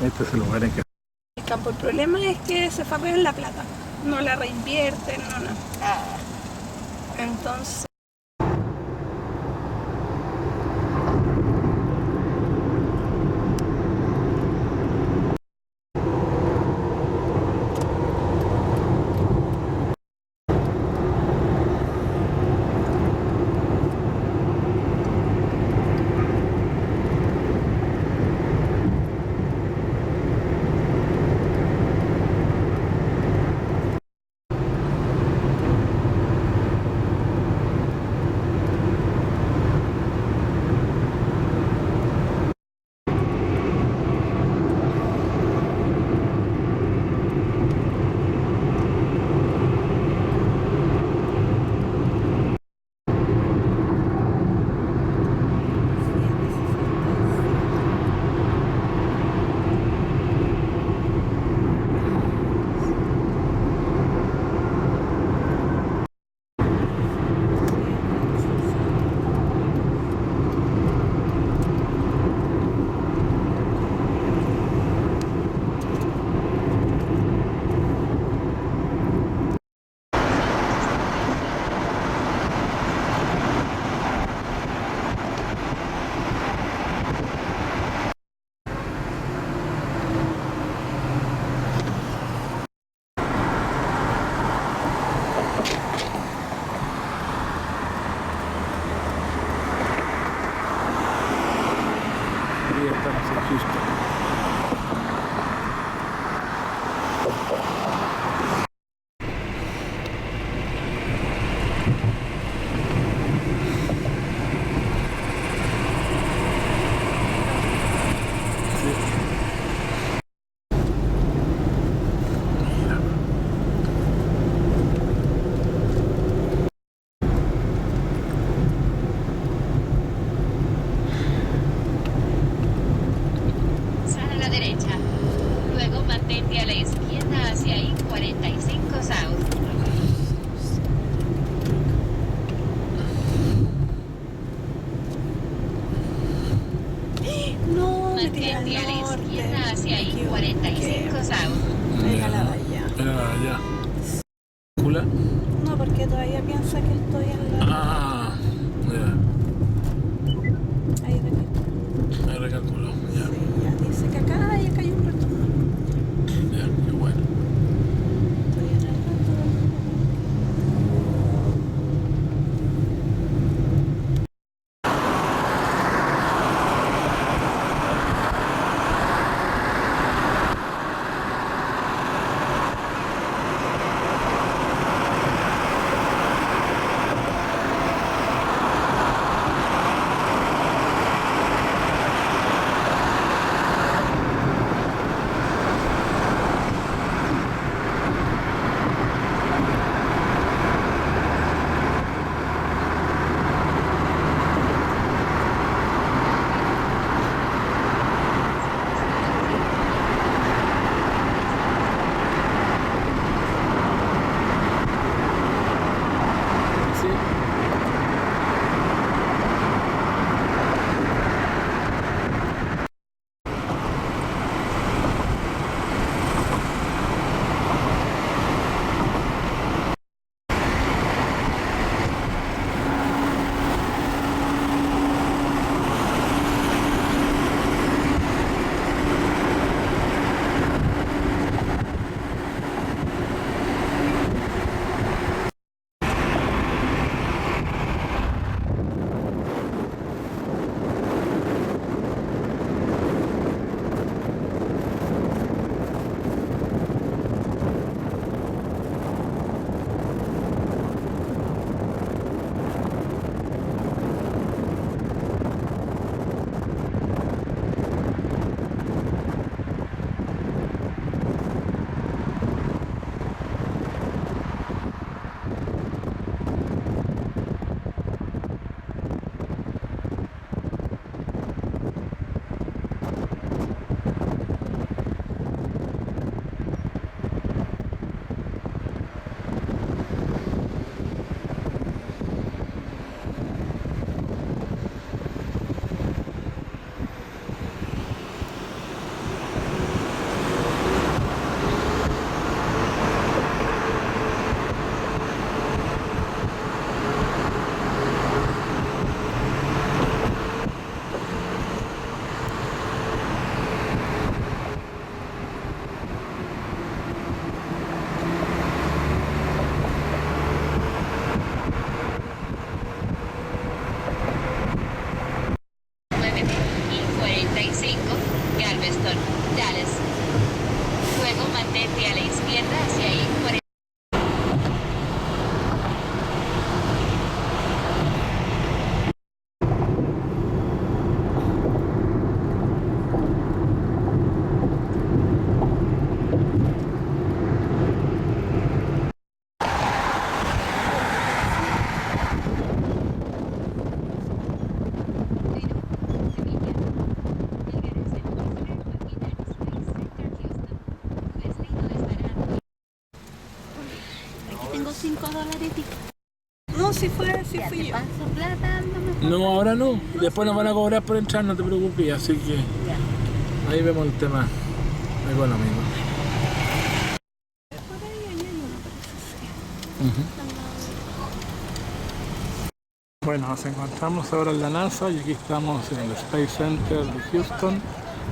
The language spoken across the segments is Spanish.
Este es el lugar en que... El campo, el problema es que se fabrican la plata, no la reinvierten, no, no. Entonces, Ahí estamos en Houston. Sal a la derecha. Luego mantente a la izquierda hacia I-45 South. no, me tiré al Mantente a la norte. izquierda hacia Me equivoqué. I-45 South. Era la de allá. Era la de allá. ¿Cula? No, porque todavía piensa que estoy en la... Ah, ya. Ahí de aquí. Me recalculó. Ya, Sí, ya dice que acá hay un retorno. ya, qué bueno. Estoy en el retorno. Galveston, Dallas. Luego mantente a la izquierda hacia I-40. Tengo $5. No, si fui yo. Paso plata, No, ahora no. Después nos van a cobrar por entrar, no te preocupes. Así que ahí vemos el tema económico. Por ahí hay uno, parece ser. Bueno, nos encontramos ahora en la NASA y aquí estamos en el Space Center de Houston.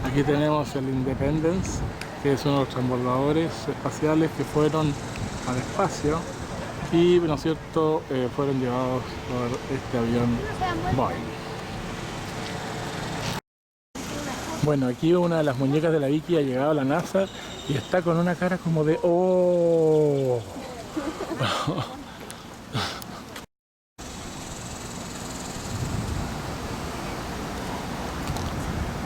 Aquí tenemos el Independence, que es uno de los transbordadores espaciales que fueron al espacio y, ¿no es cierto?, fueron llevados por este avión Boeing. Bueno, aquí una de las muñecas de la Vicky ha llegado a la NASA y está con una cara como de ¡oh!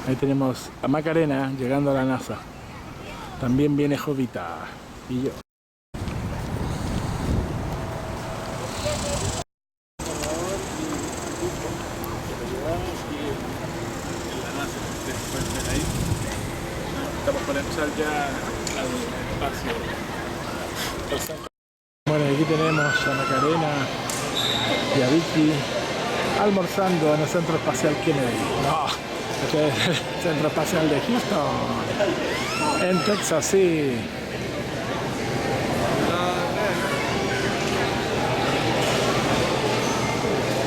Ahí tenemos a Macarena llegando a la NASA. También viene Jovita y yo. Estamos para entrar ya al espacio. Bueno, aquí tenemos a Macarena y a Vicky almorzando en el Centro Espacial Kennedy. No, este es el Centro Espacial de Houston, en Texas, sí.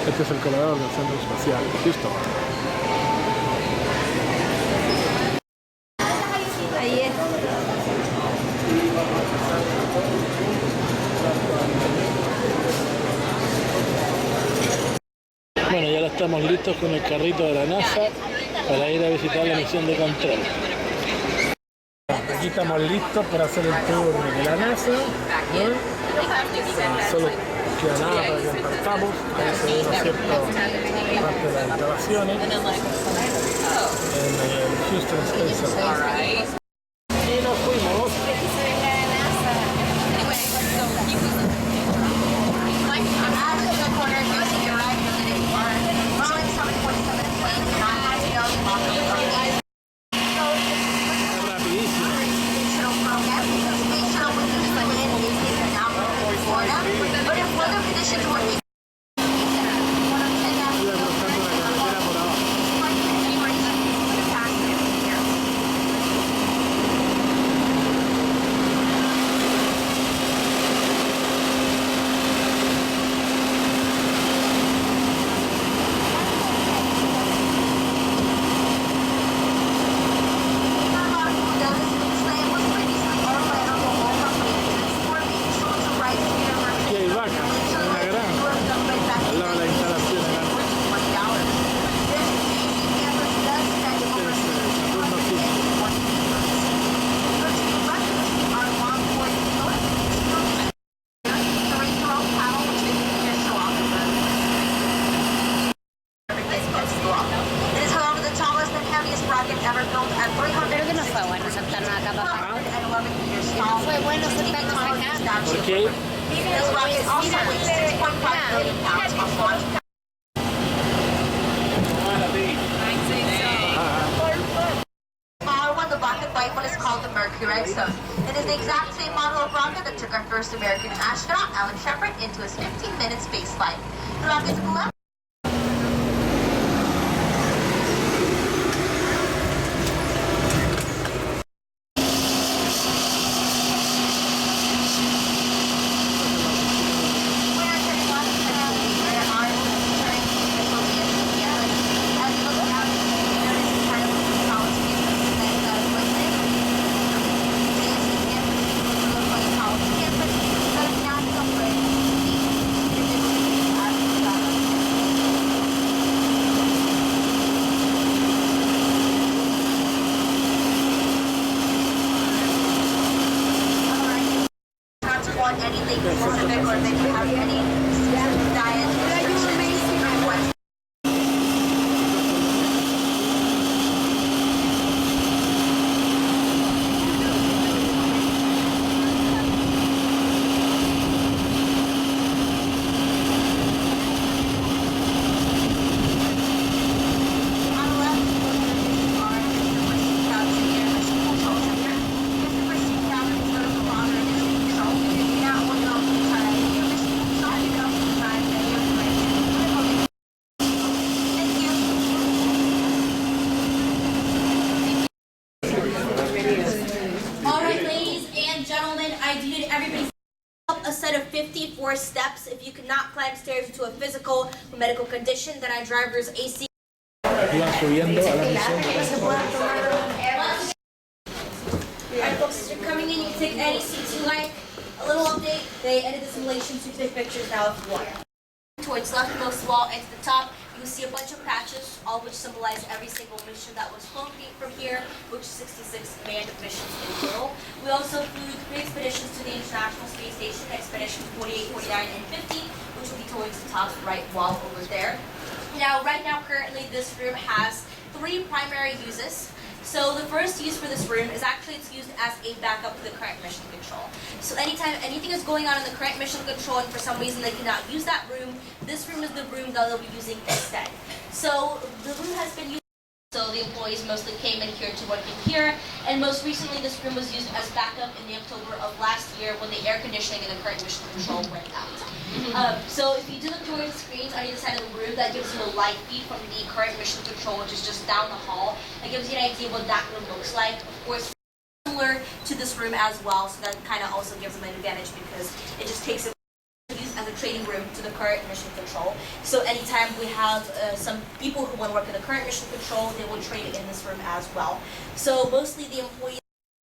Este es el corredor del Centro Espacial de Houston. Ahí es. Bueno, ya estamos listos con el carrito de la NASA para ir a visitar la misión de control. Aquí estamos listos para hacer el tour de la NASA, ¿no? Solo queda nada para que partamos, para se ve, ¿no es cierto?, parte de las instalaciones en el Houston Space Center. Y nos fuimos. Creo que no fue bueno sentarnos acá, papá. No fue bueno sentarnos acá. ¿Por qué? The rocket rifle is called the Mercury Zone. It is the exact same model of rocket that took our first American astronaut, Alan Shepard, into his 15-minute space flight. The rocket's blew up. or if they have any diet restrictions or what. Alright, ladies and gentlemen, I did everybody up a set of 54 steps. If you cannot climb stairs due to a physical or medical condition, then our driver's AC. Iban subiendo a la misión. Alright folks, as you're coming in, you can take any seats you like. A little update, they ended the simulation so you can take pictures now if you want. Towards leftmost wall and to the top, you will see a bunch of patches, all which symbolize every single mission that was flown from here, which is 66 manned missions in total. We also flew 3 expeditions to the International Space Station, expeditions 48, 49, and 50, which will be towards the top right wall over there. Now, right now, currently, this room has 3 primary uses. So the first use for this room is actually it's used as a backup to the current mission control. So anytime anything is going on in the current mission control and for some reason they cannot use that room, this room is the room that they'll be using instead. So the room has been used. So the employees mostly came in here to work in here, and most recently this room was used as backup in the October of last year when the air conditioning in the current mission control went out. So if you do look towards the screens on either side of the room, that gives you a live feed from the current mission control, which is just down the hall. That gives you an idea what that room looks like. Of course, similar to this room as well, so that kind of also gives them an advantage because it just takes it used as a training room to the current mission control. So anytime we have some people who want to work in the current mission control, they will train in this room as well. So mostly the employees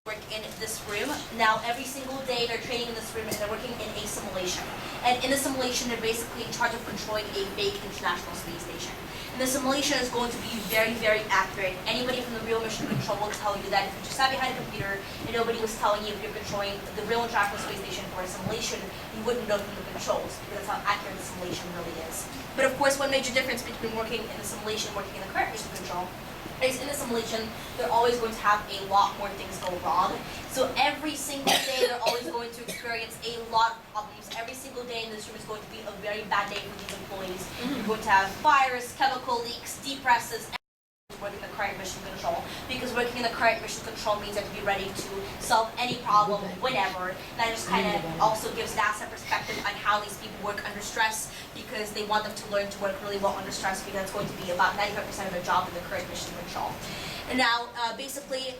work in this room. Now every single day they're training in this room and they're working in a simulation. And in the simulation they're basically in charge of controlling a fake International Space Station. And the simulation is going to be very, very accurate. Anybody from the real mission control will tell you that if you just sat behind a computer and nobody was telling you if you're controlling the real International Space Station or a simulation, you wouldn't know from the controls because that's how accurate the simulation really is. But of course, one major difference between working in the simulation and working in the current mission control is in the simulation, they're always going to have a lot more things go wrong. So every single day, they're always going to experience a lot of problems. Every single day in this room is going to be a very bad day for these employees. You're going to have fires, chemical leaks, depresses, and working in the current mission control. Because working in the current mission control means you have to be ready to solve any problem whenever. That just kind of also gives NASA perspective on how these people work under stress, because they want them to learn to work really well under stress, because that's going to be about 95% of their job in the current mission control. And now, basically,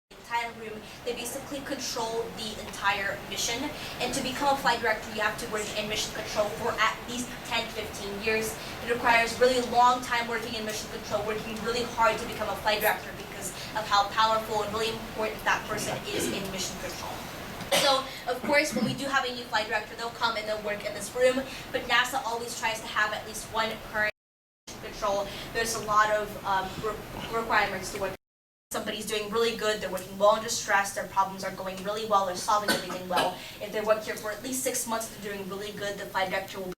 the entire room, they basically control the entire mission. And to become a flight director, you have to work in mission control for at least 10-15 years. It requires really long time working in mission control, working really hard to become a flight director because of how powerful and really important that person is in mission control. So, of course, when we do have a new flight director, they'll come and they'll work in this room, but NASA always tries to have at least one current mission control. There's a lot of requirements to work. Somebody's doing really good, they're working well under stress, their problems are going really well, they're solving everything well. If they work here for at least 6 months, they're doing really good, the flight director will be...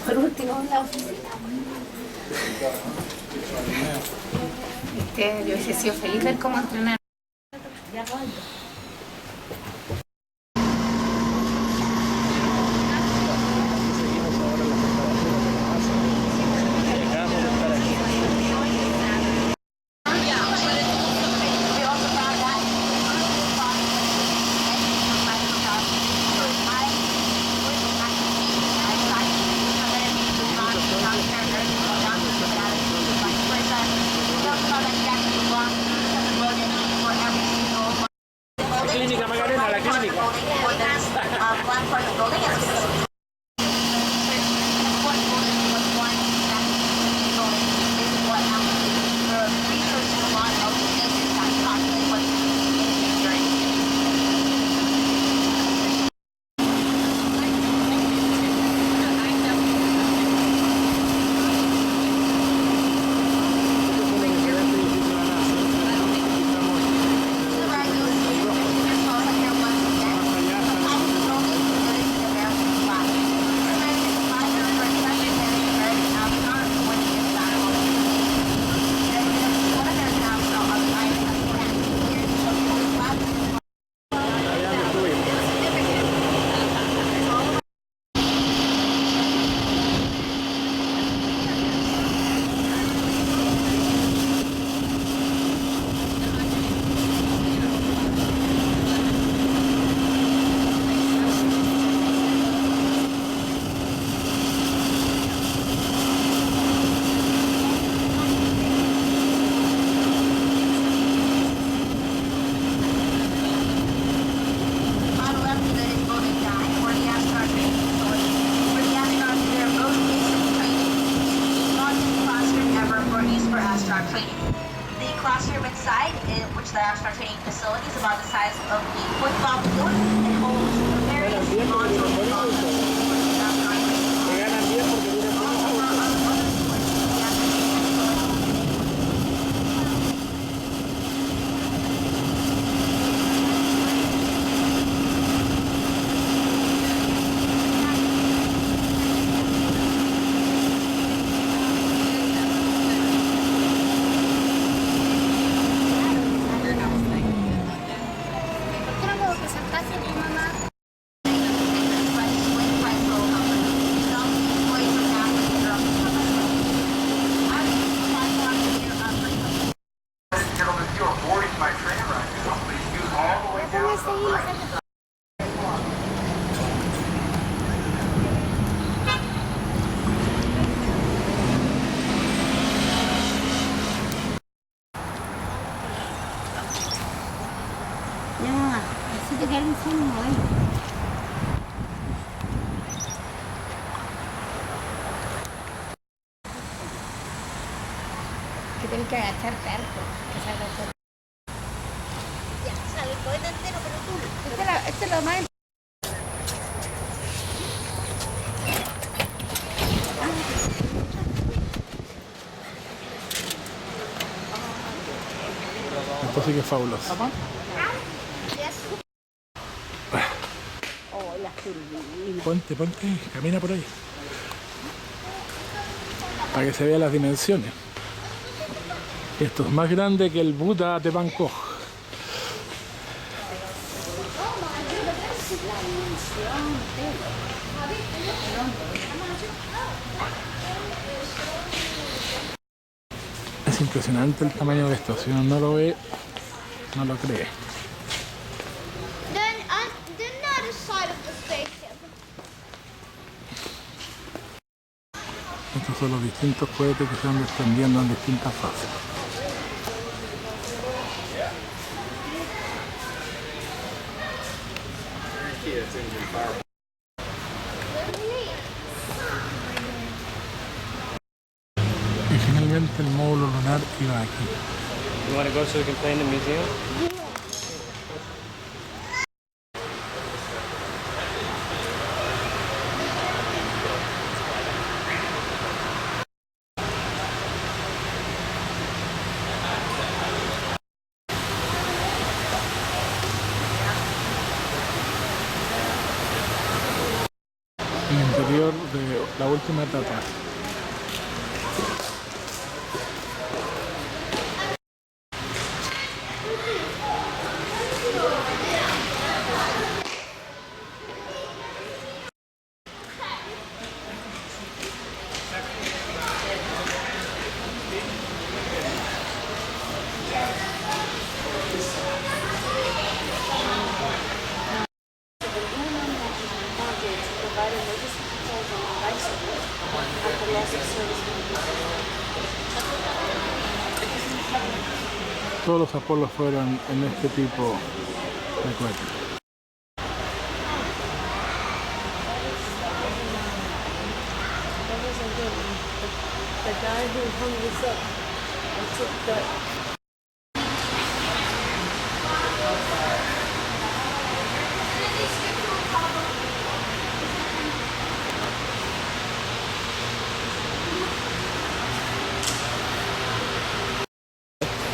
Por último, la oficina. Yo hubiese sido feliz ver cómo entrenar. astronaut training. The classroom inside, which the astronaut training facility is about the size of a football field and holds various modules. Que tenés que agachar perro. Ya, sale el cohete entero, pero tú. Este es lo más. Esto sí que es fabuloso. Ponte, camina por ahí. Para que se vean las dimensiones. Esto es más grande que el Buda de Bangkok. Es impresionante el tamaño de esto. Si uno no lo ve, no lo cree. Estos son los distintos cohetes que se van desprendiendo en distintas fases. Y finalmente el módulo lunar iba aquí. You want to go so we can play in the museum? El interior de la última etapa. Todos los Apolos fueron en este tipo de cohetes.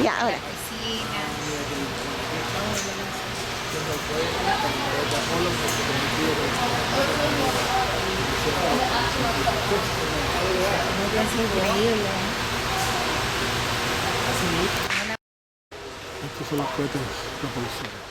Ya, ahora. Estos son los cohetes propulsores.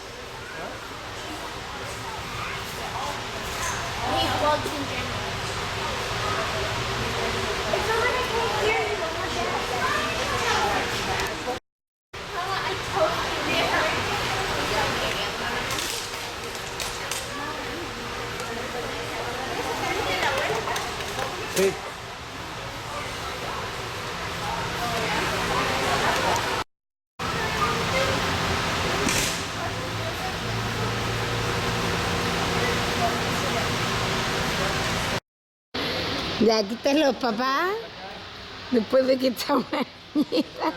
Sí. Ya, aquí están los papás. Después de que esta niñita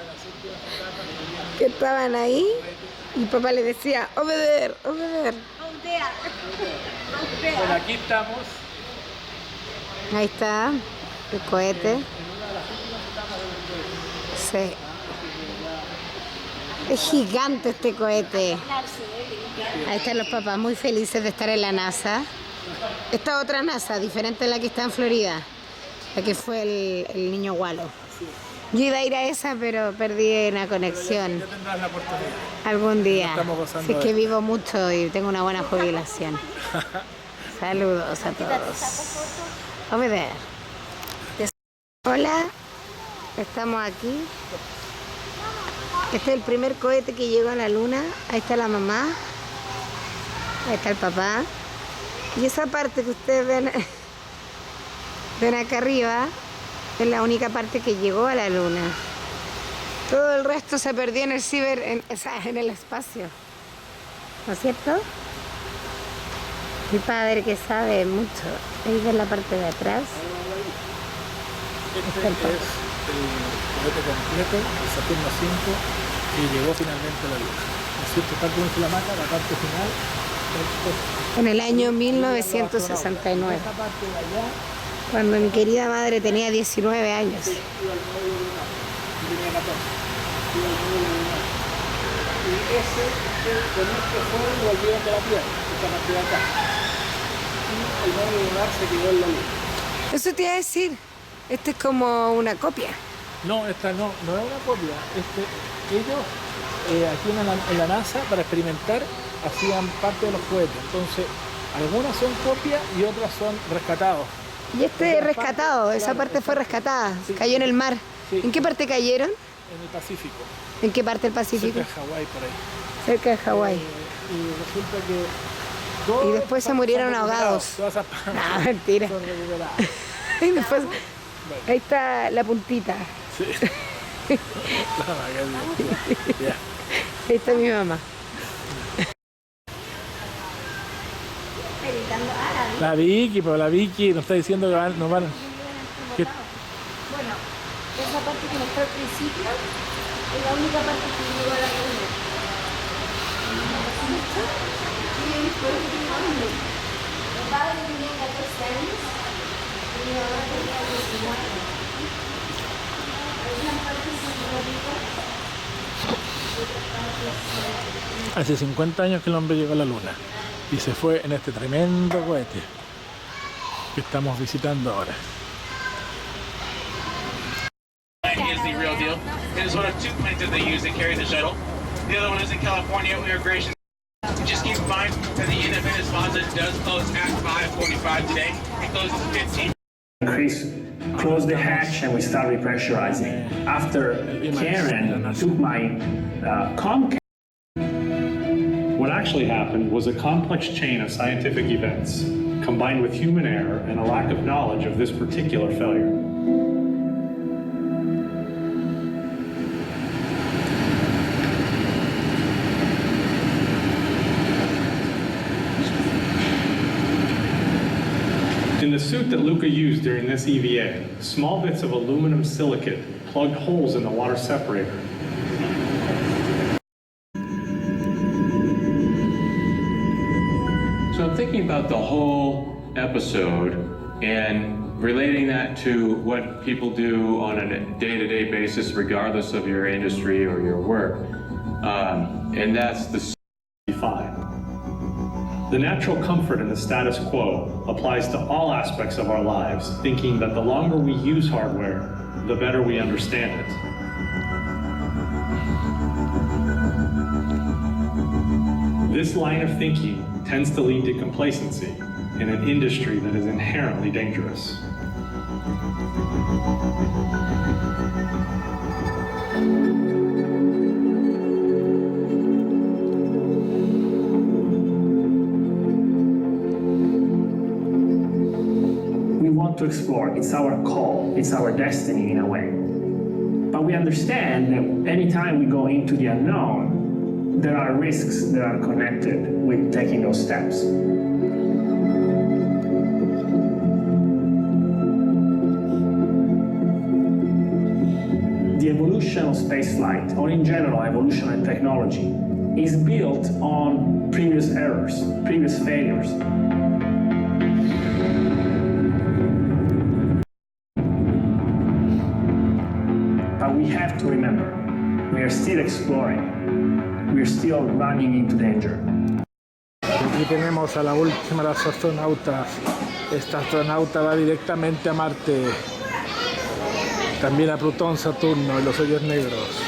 que estaban ahí, y papá le decía, obedecer, obedecer. Bueno, aquí estamos. Ahí está, el cohete. Sí. Es gigante este cohete. Ahí están los papás muy felices de estar en la NASA. Esta otra NASA, diferente a la que está en Florida, la que fue el niño Wallo. Yo iba a ir a esa, pero perdí una conexión. Ya tendrás la oportunidad. Algún día. Estamos gozando Si es de que esto. vivo mucho y tengo una buena jubilación. Saludos a todos. Obedecer. Hola, estamos aquí. Este es el primer cohete que llegó a la luna. Ahí está la mamá. Ahí está el papá. Y esa parte que ustedes ven acá arriba es la única parte que llegó a la luna. Todo el resto se perdió en el en el espacio. ¿No es cierto? Mi padre que sabe mucho. Ahí ven la parte de atrás. Este es el cohete completo, el Saturno 5, que llegó finalmente a la Luna. ¿No es cierto? Tal como dice la marca, la parte final. En el año 1969. Esta parte de allá, Cuando mi querida madre tenía 19 años. y tenía 14. Y con este fueron y volvieron de la Tierra, esta parte de acá. Y el módulo lunar se quedó en la Luna. Eso te iba a decir. Este es como una copia. No, esta no es una copia. Ellos aquí en la NASA, para experimentar, hacían parte de los cohetes. Entonces, algunas son copias y otras son rescatados. Y este es rescatado, esa parte fue rescatada, cayó en el mar. Sí. ¿En qué parte cayeron? En el Pacífico. ¿En qué parte del Pacífico? Cerca de Hawái, por ahí. Cerca de Hawái. Y resulta que... todas Y después se esas murieron son recuperadas, ahogados. Todas esas No, mentira. son recuperadas. Y después, ahí está la puntita. Sí. Ya. Ahí está mi mamá. La Vicky, pero la Vicky nos está diciendo que no van. que- Bueno, esa parte que mostró al principio es la única parte que llegó a la luna. Mi padre tenía 14 años y mi mamá tenía 19. Algunas partes son bonitas. Hace 50 años que el hombre llegó a la Luna y se fue en este tremendo cohete que estamos visitando ahora. Is the real deal. It is one of two planes that they use that carry the shuttle. The other one is in California immigration. Just keep in mind that the Independence Plaza does close at 5:45 today. It closes at 15. Chris closed the hatch and we started repressurizing. After Karen took my Comcast. What actually happened was a complex chain of scientific events combined with human error and a lack of knowledge of this particular failure. In the suit that Luca used during this EVA, small bits of aluminum silicate plugged holes in the water separator. So I'm thinking about the whole episode and relating that to what people do on a day-to-day basis, regardless of your industry or your work. And that's the The natural comfort in the status quo applies to all aspects of our lives, thinking that the longer we use hardware, the better we understand it. This line of thinking tends to lead to complacency in an industry that is inherently dangerous. We want to explore. It's our call. It's our destiny in a way. But we understand that anytime we go into the unknown, there are risks that are connected with taking those steps. the evolution of spaceflight, or in general evolution and technology, is built on previous errors, previous failures. But we have to remember, we are still exploring. We are still running into danger. Aquí tenemos a la última de las astronautas. Esta astronauta va directamente a Marte, también a Plutón, Saturno y los hoyos negros.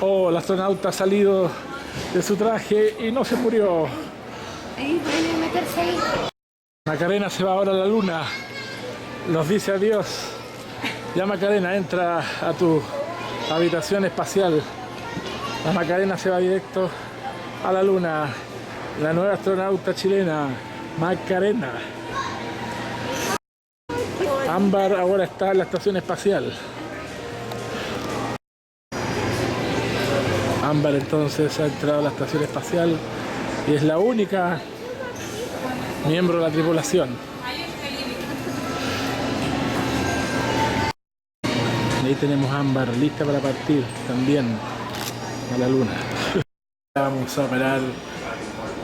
Oh, el astronauta ha salido de su traje y no se murió. Ahí pueden meterse ahí. Macarena se va ahora a la luna. Nos dice adiós. Ya Macarena, entra a tu habitación espacial. La Macarena se va directo a la luna. La nueva astronauta chilena, Macarena. Ámbar ahora está en la estación espacial. Ámbar entonces ha entrado a la estación espacial y es la única miembro de la tripulación. Y ahí tenemos a Ámbar lista para partir también a la luna. Vamos a operar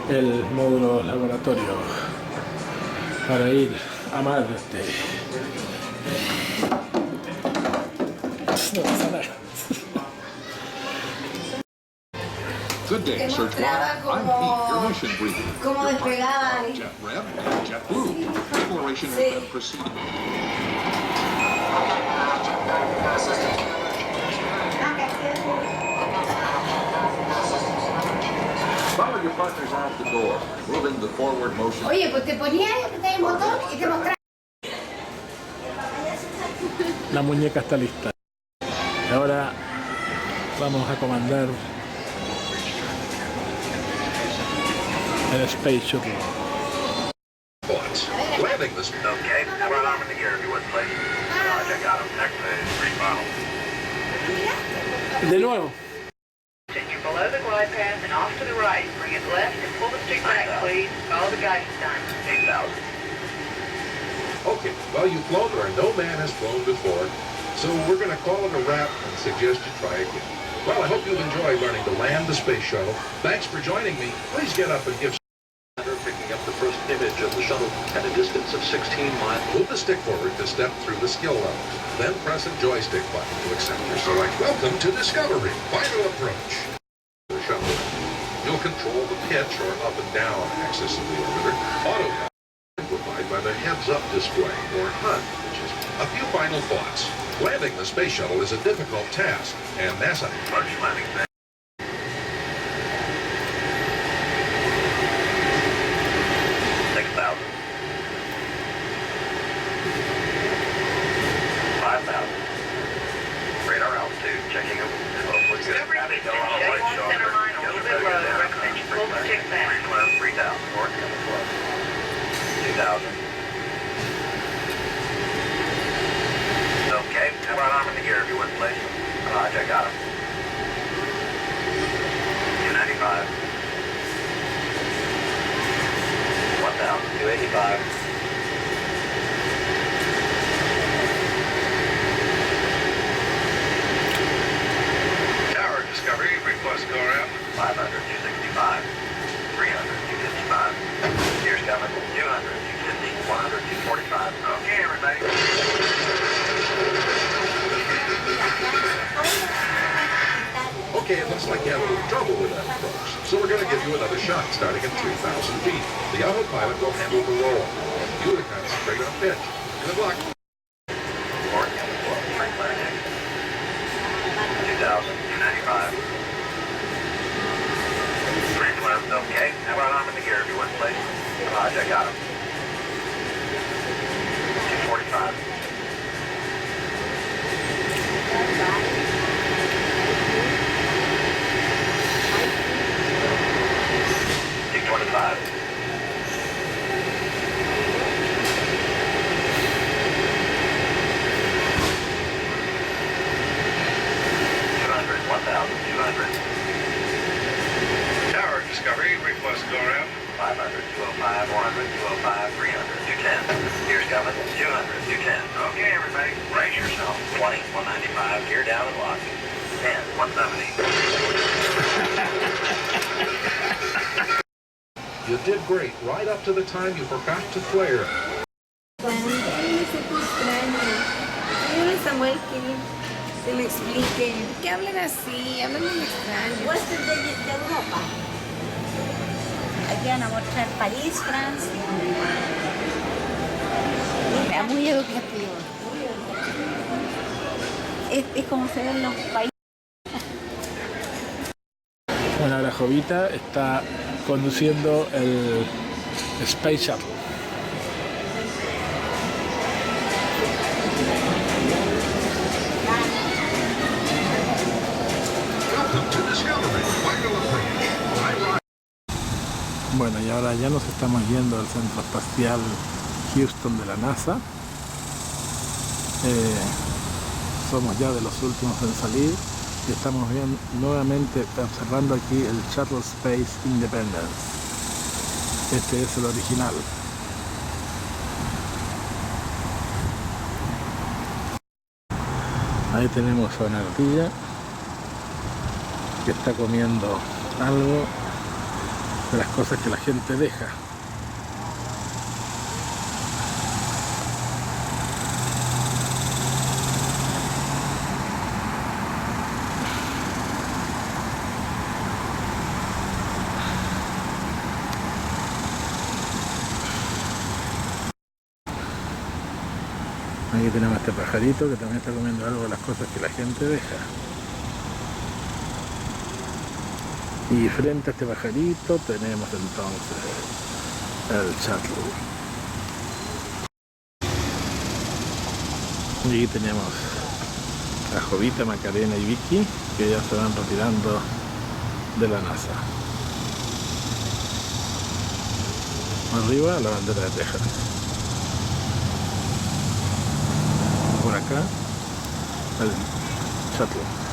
el módulo laboratorio para ir a Marte. No pasa nada. Good day, Search Bar. I'm Pete, your mission briefing. Cómo despegaban. Jet Red and Jet Blue. Exploration has been proceeding. Follow your partners out the door, moving the forward motion. Oye, pues te ponías y apretabas el botón y te mostraba. La muñeca está lista. Y ahora vamos a comandar el Space Shuttle. Landing this. Okay, run arm in the gear if you would, please. I got him. Next phase, remodel. De nuevo. You're below the glide path and off to the right. Bring it left and pull the stick back, please. Follow the guidance time. 8,000. Okay, well, you've flown where no man has flown before, so we're going to call it a wrap and suggest you try again. Well, I hope you've enjoyed learning to land the space shuttle. Thanks for joining me. Please get up and give picking up the first image of the shuttle at a distance of 16 miles. Move the stick forward to step through the skill levels. Then press a joystick button to accept your select. Welcome to Discovery. Final approach. The shuttle. You'll control the pitch or up and down axis of the orbiter. Auto amplified by the heads-up display, or HUD, which is a few final thoughts. Landing the space shuttle is a difficult task, and NASA approach landing. 2,000. Okay, run off in the gear if you would, please. Roger, got him. 295. 1,000. 285. Tower Discovery, request go around. 500, 265. 300, 255. Here's coming. 200, 250, 100, 245. Okay, everybody. Okay, it looks like you have a little trouble with that approach, so we're going to give you another shot starting at 3,000 feet. The autopilot will handle the roll. You to concentrate on pitch. Good luck. 2,000, 295. 312, okay. Now run off in the gear if you would, please. Roger, got him. 245. 225. 200, 1,200. Tower Discovery, request go around. 500. 100, 205, 300, 210. Gears coming, 200, 210. Okay, everybody, brace yourself. 20, 195, gear down and lock. 10, 170. You did great, right up to the time you forgot to flare. Samuel, que se me explique. ¿Qué hablan así? Hablan muy extraño. Huésped de Europa. Aquí van a mostrar París, Francia. Mira, muy educativo. Es como se ven los países. Bueno, la Jovita está conduciendo el Espacial. Bueno, y ahora ya nos estamos yendo al Centro Espacial Houston de la NASA. Somos ya de los últimos en salir y estamos bien, nuevamente observando aquí el Shuttle Space Independence. Este es el original. Ahí tenemos a una ardilla que está comiendo algo de las cosas que la gente deja. Aquí tenemos a este pajarito que también está comiendo algo de las cosas que la gente deja. Y frente a este pajarito tenemos entonces el shuttle. Y aquí tenemos a Jovita, Macarena y Vicky, que ya se van retirando de la NASA. Arriba la bandera de Texas. Por acá el shuttle.